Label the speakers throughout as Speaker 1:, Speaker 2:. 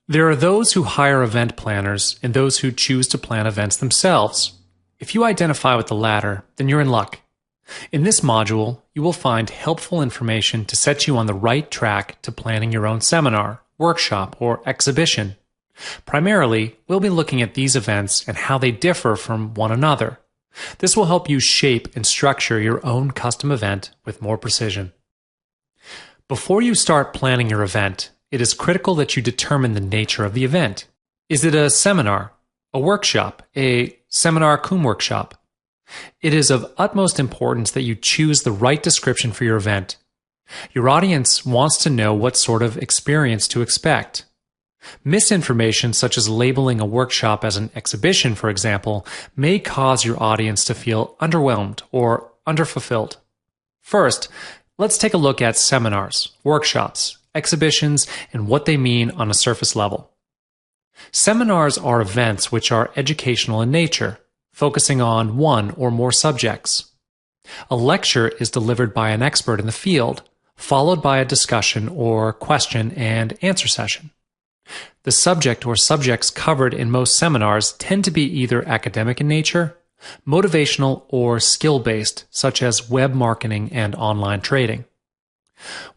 Speaker 1: There are those who hire event planners and those who choose to plan events themselves. If you identify with the latter, then you're in luck. In this module, you will find helpful information to set you on the right track to planning your own seminar, workshop, or exhibition. Primarily, we'll be looking at these events and how they differ from one another. This will help you shape and structure your own custom event with more precision. Before you start planning your event, it is critical that you determine the nature of the event. Is it a seminar, a workshop, a seminar cum workshop? It is of utmost importance that you choose the right description for your event. Your audience wants to know what sort of experience to expect. Misinformation, such as labeling a workshop as an exhibition, for example, may cause your audience to feel underwhelmed or underfulfilled. First, let's take a look at seminars, workshops, exhibitions, and what they mean on a surface level. Seminars are events which are educational in nature, focusing on one or more subjects. A lecture is delivered by an expert in the field, followed by a discussion or question and answer session. The subject or subjects covered in most seminars tend to be either academic in nature, motivational, or skill-based, such as web marketing and online trading.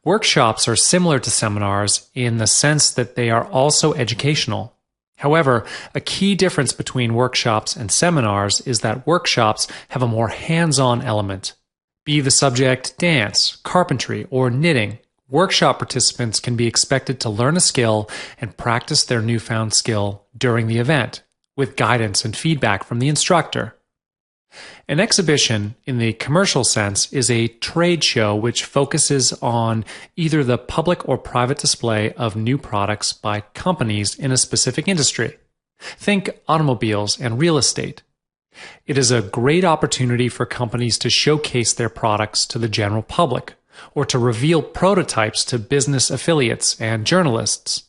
Speaker 1: Workshops are similar to seminars in the sense that they are also educational. However, a key difference between workshops and seminars is that workshops have a more hands-on element. Be the subject dance, carpentry, or knitting, workshop participants can be expected to learn a skill and practice their newfound skill during the event, with guidance and feedback from the instructor. An exhibition, in the commercial sense, is a trade show which focuses on either the public or private display of new products by companies in a specific industry. Think automobiles and real estate. It is a great opportunity for companies to showcase their products to the general public, or to reveal prototypes to business affiliates and journalists.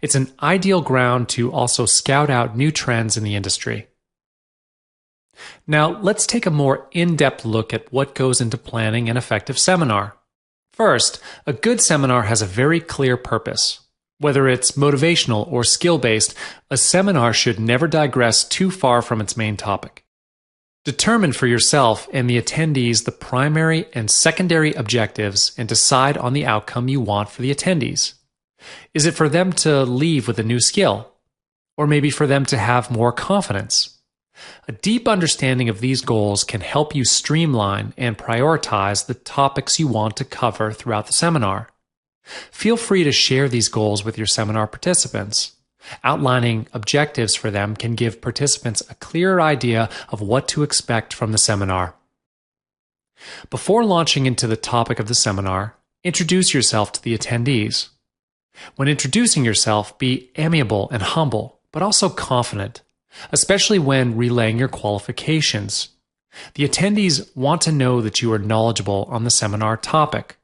Speaker 1: It's an ideal ground to also scout out new trends in the industry. Now, let's take a more in-depth look at what goes into planning an effective seminar. First, a good seminar has a very clear purpose. Whether it's motivational or skill-based, a seminar should never digress too far from its main topic. Determine for yourself and the attendees the primary and secondary objectives and decide on the outcome you want for the attendees. Is it for them to leave with a new skill? Or maybe for them to have more confidence? A deep understanding of these goals can help you streamline and prioritize the topics you want to cover throughout the seminar. Feel free to share these goals with your seminar participants. Outlining objectives for them can give participants a clearer idea of what to expect from the seminar. Before launching into the topic of the seminar, introduce yourself to the attendees. When introducing yourself, be amiable and humble, but also confident, especially when relaying your qualifications. The attendees want to know that you are knowledgeable on the seminar topic.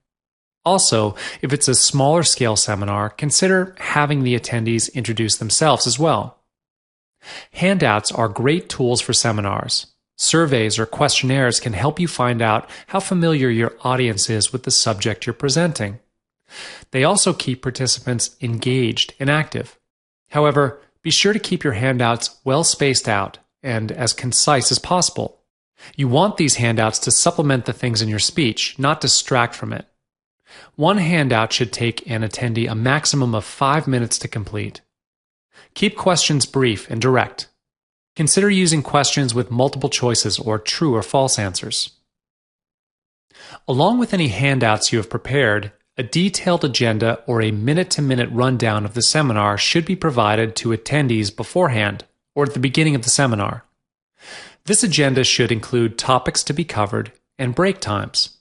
Speaker 1: Also, if it's a smaller scale seminar, consider having the attendees introduce themselves as well. Handouts are great tools for seminars. Surveys or questionnaires can help you find out how familiar your audience is with the subject you're presenting. They also keep participants engaged and active. However, be sure to keep your handouts well spaced out and as concise as possible. You want these handouts to supplement the things in your speech, not distract from it. One handout should take an attendee a maximum of 5 minutes to complete. Keep questions brief and direct. Consider using questions with multiple choices or true or false answers. Along with any handouts you have prepared, a detailed agenda or a minute-to-minute rundown of the seminar should be provided to attendees beforehand or at the beginning of the seminar. This agenda should include topics to be covered and break times.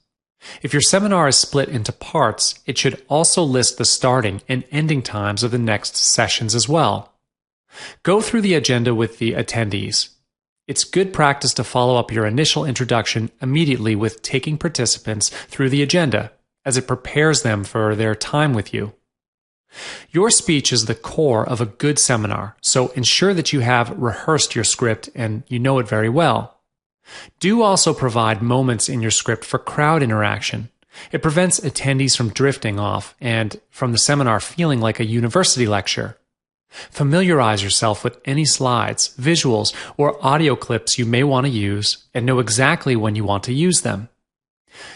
Speaker 1: If your seminar is split into parts, it should also list the starting and ending times of the next sessions as well. Go through the agenda with the attendees. It's good practice to follow up your initial introduction immediately with taking participants through the agenda, as it prepares them for their time with you. Your speech is the core of a good seminar, so ensure that you have rehearsed your script and you know it very well. Do also provide moments in your script for crowd interaction. It prevents attendees from drifting off and from the seminar feeling like a university lecture. Familiarize yourself with any slides, visuals, or audio clips you may want to use and know exactly when you want to use them.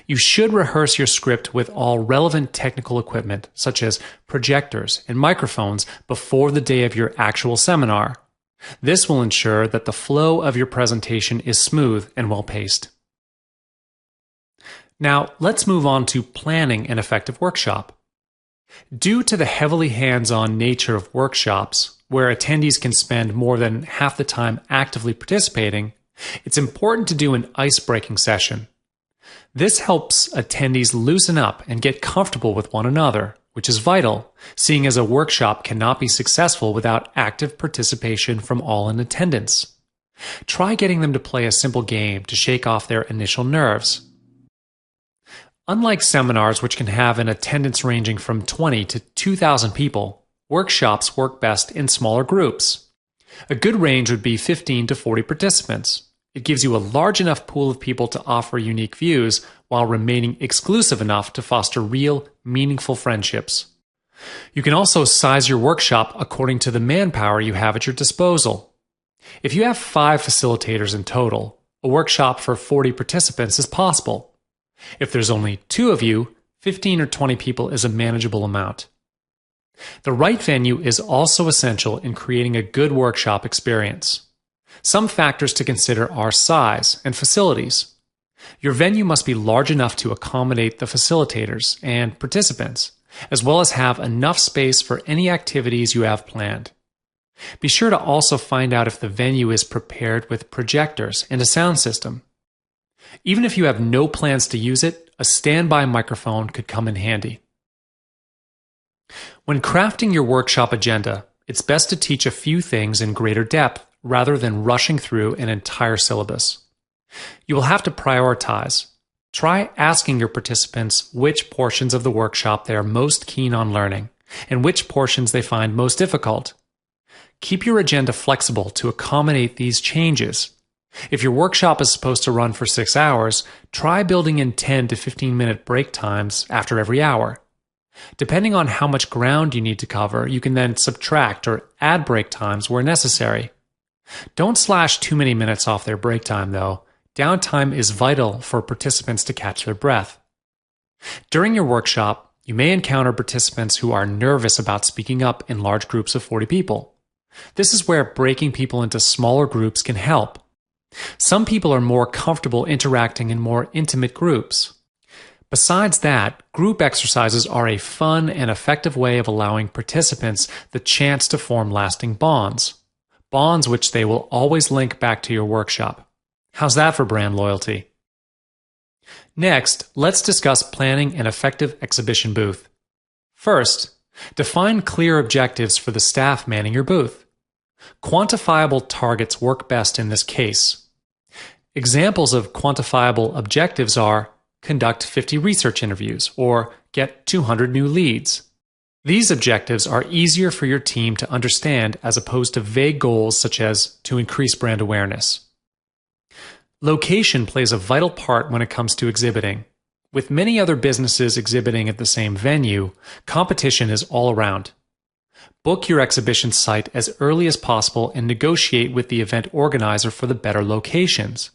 Speaker 1: You should rehearse your script with all relevant technical equipment, such as projectors and microphones, before the day of your actual seminar. This will ensure that the flow of your presentation is smooth and well-paced. Now, let's move on to planning an effective workshop. Due to the heavily hands-on nature of workshops, where attendees can spend more than half the time actively participating, it's important to do an ice-breaking session. This helps attendees loosen up and get comfortable with one another, which is vital, seeing as a workshop cannot be successful without active participation from all in attendance. Try getting them to play a simple game to shake off their initial nerves. Unlike seminars, which can have an attendance ranging from 20 to 2,000 people, workshops work best in smaller groups. A good range would be 15 to 40 participants. It gives you a large enough pool of people to offer unique views while remaining exclusive enough to foster real, meaningful friendships. You can also size your workshop according to the manpower you have at your disposal. If you have 5 facilitators in total, a workshop for 40 participants is possible. If there's only 2 of you, 15 or 20 people is a manageable amount. The right venue is also essential in creating a good workshop experience. Some factors to consider are size and facilities. Your venue must be large enough to accommodate the facilitators and participants, as well as have enough space for any activities you have planned. Be sure to also find out if the venue is prepared with projectors and a sound system. Even if you have no plans to use it, a standby microphone could come in handy. When crafting your workshop agenda, it's best to teach a few things in greater depth rather than rushing through an entire syllabus. You will have to prioritize. Try asking your participants which portions of the workshop they are most keen on learning and which portions they find most difficult. Keep your agenda flexible to accommodate these changes. If your workshop is supposed to run for 6 hours, try building in 10 to 15-minute break times after every hour. Depending on how much ground you need to cover, you can then subtract or add break times where necessary. Don't slash too many minutes off their break time, though. Downtime is vital for participants to catch their breath. During your workshop, you may encounter participants who are nervous about speaking up in large groups of 40 people. This is where breaking people into smaller groups can help. Some people are more comfortable interacting in more intimate groups. Besides that, group exercises are a fun and effective way of allowing participants the chance to form lasting bonds. Bonds which they will always link back to your workshop. How's that for brand loyalty? Next, let's discuss planning an effective exhibition booth. First, define clear objectives for the staff manning your booth. Quantifiable targets work best in this case. Examples of quantifiable objectives are conduct 50 research interviews or get 200 new leads. These objectives are easier for your team to understand as opposed to vague goals such as to increase brand awareness. Location plays a vital part when it comes to exhibiting. With many other businesses exhibiting at the same venue, competition is all around. Book your exhibition site as early as possible and negotiate with the event organizer for the better locations.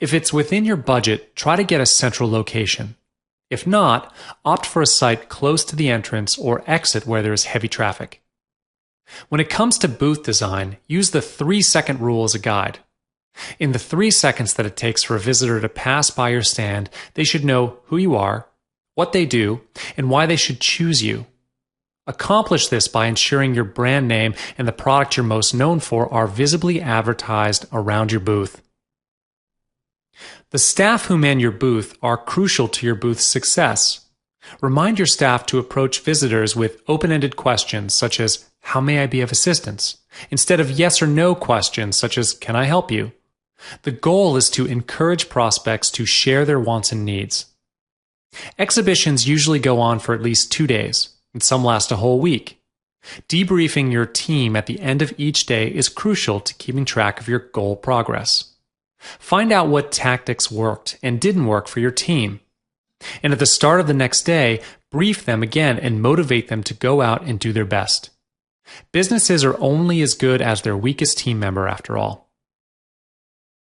Speaker 1: If it's within your budget, try to get a central location. If not, opt for a site close to the entrance or exit where there is heavy traffic. When it comes to booth design, use the 3-second rule as a guide. In the 3 seconds that it takes for a visitor to pass by your stand, they should know who you are, what they do, and why they should choose you. Accomplish this by ensuring your brand name and the product you're most known for are visibly advertised around your booth. The staff who man your booth are crucial to your booth's success. Remind your staff to approach visitors with open-ended questions such as, "How may I be of assistance?" instead of yes or no questions such as, "Can I help you?" The goal is to encourage prospects to share their wants and needs. Exhibitions usually go on for at least 2 days, and some last a whole week. Debriefing your team at the end of each day is crucial to keeping track of your goal progress. Find out what tactics worked and didn't work for your team. And at the start of the next day, brief them again and motivate them to go out and do their best. Businesses are only as good as their weakest team member, after all.